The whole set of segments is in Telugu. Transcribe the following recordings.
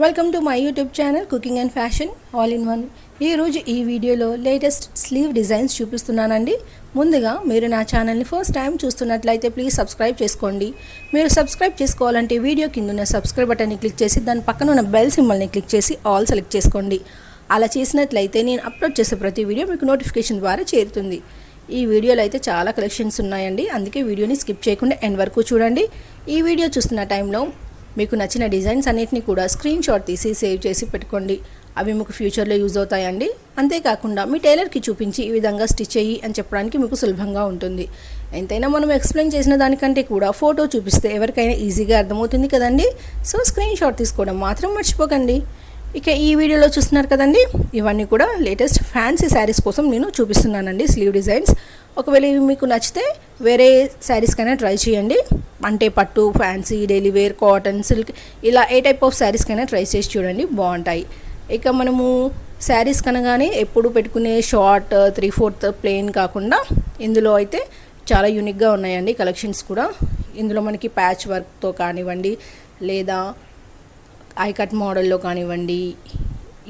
Welcome to my YouTube channel cooking and fashion all in one. ఈరోజు ఈ వీడియోలో లేటెస్ట్ స్లీవ్ డిజైన్స్ చూపిస్తున్నానండి. ముందుగా మీరు నా ఛానల్ని ఫస్ట్ టైం చూస్తున్నట్లయితే ప్లీజ్ సబ్స్క్రైబ్ చేసుకోండి. మీరు సబ్స్క్రైబ్ చేసుకోవాలంటే వీడియో కింద ఉన్న సబ్స్క్రైబ్ బటన్ని క్లిక్ చేసి దాని పక్కన ఉన్న బెల్ సింబల్ని క్లిక్ చేసి ఆల్ సెలెక్ట్ చేసుకోండి. అలా చేసినట్లయితే నేను అప్లోడ్ చేసే ప్రతి వీడియో మీకు నోటిఫికేషన్ ద్వారా చేరుతుంది. ఈ వీడియోలో అయితే చాలా కలెక్షన్స్ ఉన్నాయండి, అందుకే వీడియోని స్కిప్ చేయకుండా ఎండ్ వరకు చూడండి. ఈ వీడియో చూస్తున్న టైంలో మీకు నచ్చిన డిజైన్స్ అన్నిటిని కూడా స్క్రీన్ షాట్ తీసి సేవ్ చేసి పెట్టుకోండి. అవి మీకు ఫ్యూచర్లో యూజ్ అవుతాయండి. అంతేకాకుండా మీ టైలర్కి చూపించి ఈ విధంగా స్టిచ్ అయ్యి అని చెప్పడానికి మీకు సులభంగా ఉంటుంది. ఎంతైనా మనం ఎక్స్ప్లెయిన్ చేసిన దానికంటే కూడా ఫోటో చూపిస్తే ఎవరికైనా ఈజీగా అర్థమవుతుంది కదండి. సో స్క్రీన్ షాట్ తీసుకోవడం మాత్రం మర్చిపోకండి. ఇక ఈ వీడియోలో చూస్తున్నారు కదండి, ఇవన్నీ కూడా లేటెస్ట్ ఫ్యాన్సీ శారీస్ కోసం నేను చూపిస్తున్నానండి స్లీవ్ డిజైన్స్. ఒకవేళ ఇవి మీకు నచ్చితే వేరే శారీస్కైనా ట్రై చేయండి. అంటే పట్టు, fancy, daily wear, cotton, silk ఇలా ఏ టైప్ ఆఫ్ శారీస్కైనా ట్రై చేసి చూడండి, బాగుంటాయి. ఇక మనము శారీస్ కనగానే ఎప్పుడు పెట్టుకునే షార్ట్ 3/4 ప్లెయిన్ కాకుండా ఇందులో అయితే చాలా యూనిక్గా ఉన్నాయండి కలెక్షన్స్ కూడా. ఇందులో మనకి ప్యాచ్ వర్క్తో కానివ్వండి, లేదా ఐ కట్ మోడల్లో కానివ్వండి,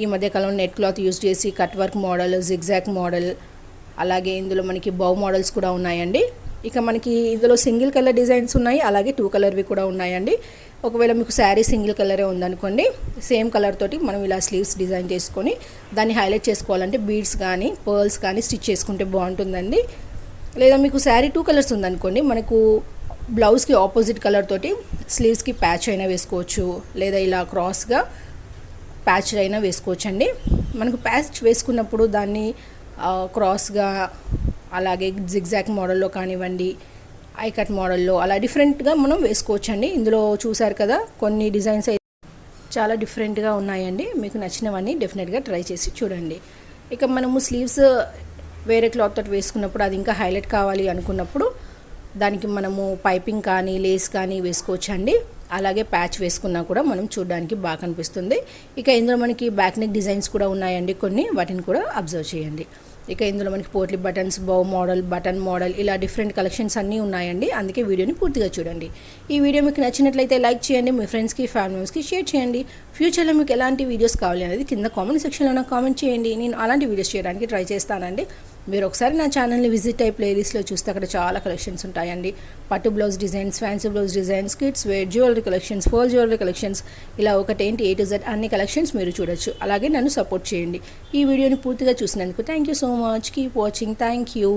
ఈ మధ్యకాలంలో నెట్ క్లాత్ యూజ్ చేసి cut work model, zigzag model, అలాగే ఇందులో మనకి బౌ మోడల్స్ కూడా ఉన్నాయండి. ఇక మనకి ఇందులో సింగిల్ కలర్ డిజైన్స్ ఉన్నాయి, అలాగే 2 కలర్వి కూడా ఉన్నాయండి. ఒకవేళ మీకు శారీ సింగిల్ కలరే ఉందనుకోండి, సేమ్ కలర్ తోటి మనం ఇలా స్లీవ్స్ డిజైన్ చేసుకొని దాన్ని హైలైట్ చేసుకోవాలంటే బీడ్స్ కానీ పర్ల్స్ కానీ స్టిచ్ చేసుకుంటే బాగుంటుందండి. లేదా మీకు శారీ 2 కలర్స్ ఉందనుకోండి, మనకు బ్లౌజ్కి ఆపోజిట్ కలర్ తోటి స్లీవ్స్కి ప్యాచ్ అయినా వేసుకోవచ్చు, లేదా ఇలా క్రాస్గా ప్యాచ్ అయినా వేసుకోవచ్చు అండి. మనకు ప్యాచ్ వేసుకున్నప్పుడు దాన్ని క్రాస్గా, అలాగే జిగ్జాగ్ మోడల్లో కానివ్వండి, ఐ కట్ మోడల్లో అలా డిఫరెంట్గా మనం వేసుకోవచ్చండి. ఇందులో చూసారు కదా, కొన్ని డిజైన్స్ అయితే చాలా డిఫరెంట్గా ఉన్నాయండి. మీకు నచ్చినవన్నీ డెఫినెట్గా ట్రై చేసి చూడండి. ఇక మనము స్లీవ్స్ వేరే క్లాత్ తోటి వేసుకున్నప్పుడు అది ఇంకా హైలైట్ కావాలి అనుకున్నప్పుడు దానికి మనము పైపింగ్ కానీ లేస్ కానీ వేసుకోవచ్చండి. అలాగే ప్యాచ్ వేసుకున్నా కూడా మనం చూడడానికి బాగా కనిపిస్తుంది. ఇక ఇందులో మనకి బ్యాక్ నెక్ డిజైన్స్ కూడా ఉన్నాయండి కొన్ని, వాటిని కూడా అబ్జర్వ్ చేయండి. ఇక ఇందులో మనకి పోట్లీ బటన్స్, బౌ మోడల్, బటన్ మోడల్ ఇలా డిఫరెంట్ కలెక్షన్స్ అన్నీ ఉన్నాయండి. అందుకే వీడియోని పూర్తిగా చూడండి. ఈ వీడియో మీకు నచ్చినట్లయితే లైక్ చేయండి, మీ ఫ్రెండ్స్కి, ఫ్యామిలీ మెంబర్స్కి షేర్ చేయండి. ఫ్యూచర్లో మీకు ఎలాంటి వీడియోస్ కావాలి అనేది కింద కామెంట్ సెక్షన్లో నాకు కామెంట్ చేయండి. నేను అలాంటి వీడియోస్ చేయడానికి ట్రై చేస్తానండి. మీరు ఒకసారి నా ఛానల్ని విజిట్ అయ్యి ప్లేలిస్ట్లో చూస్తే అక్కడ చాలా కలెక్షన్స్ ఉంటాయండి. పట్టు blouse designs, fancy blouse designs, kids wear, jewellery collections, pearl jewellery collections, ఇలా ఒకటేంటి A to Z అన్ని కలెక్షన్స్ మీరు చూడొచ్చు. అలాగే నన్ను సపోర్ట్ చేయండి. ఈ వీడియోని పూర్తిగా చూసినందుకు thank you so much. Keep watching. Thank you.